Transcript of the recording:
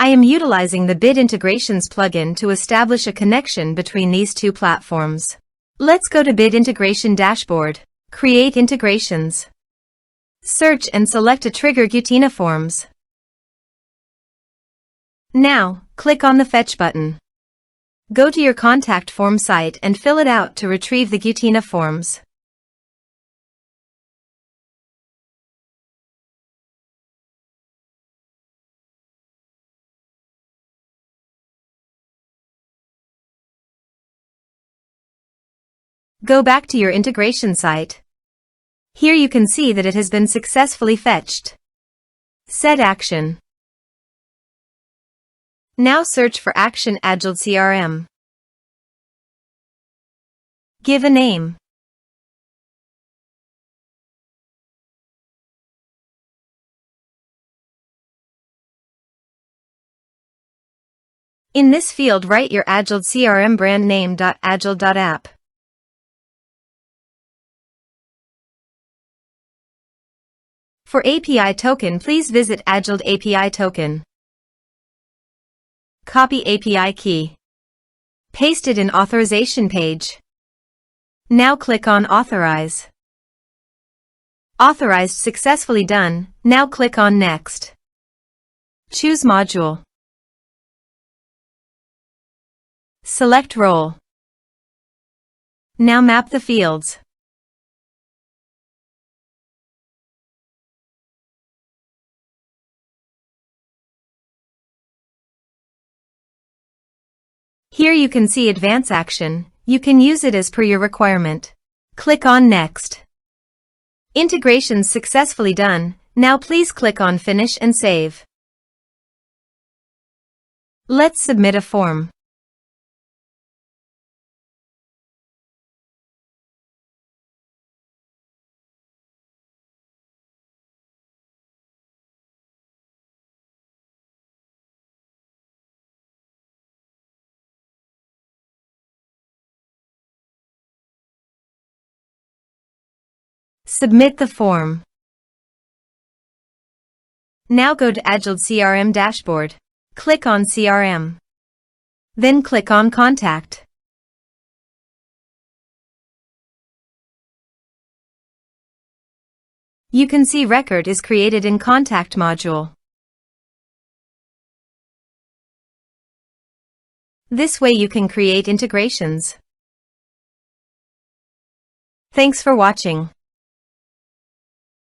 I am utilizing the Bit Integrations plugin to establish a connection between these two platforms. Let's go to Bit Integration Dashboard. Create integrations. Search and select a trigger Gutena Forms. Now, click on the Fetch button. Go to your contact form site and fill it out to retrieve the Gutena Forms. Go back to your integration site. Here you can see that it has been successfully fetched. Set action. Now search for action Agiled CRM. Give a name. In this field write your Agiled CRM brand name. Agiled.app. For API token, please visit Agiled API token. Copy API key. Paste it in authorization page. Now click on Authorize. Authorized successfully done. Now click on Next. Choose module. Select role. Now map the fields. Here you can see Advance Action. You can use it as per your requirement. Click on Next. Integrations successfully done. Now please click on Finish and Save. Let's submit a form. Submit the form. Now go to Agiled CRM Dashboard. Click on CRM. Then click on Contact. You can see record is created in Contact module. This way you can create integrations. Thanks for watching.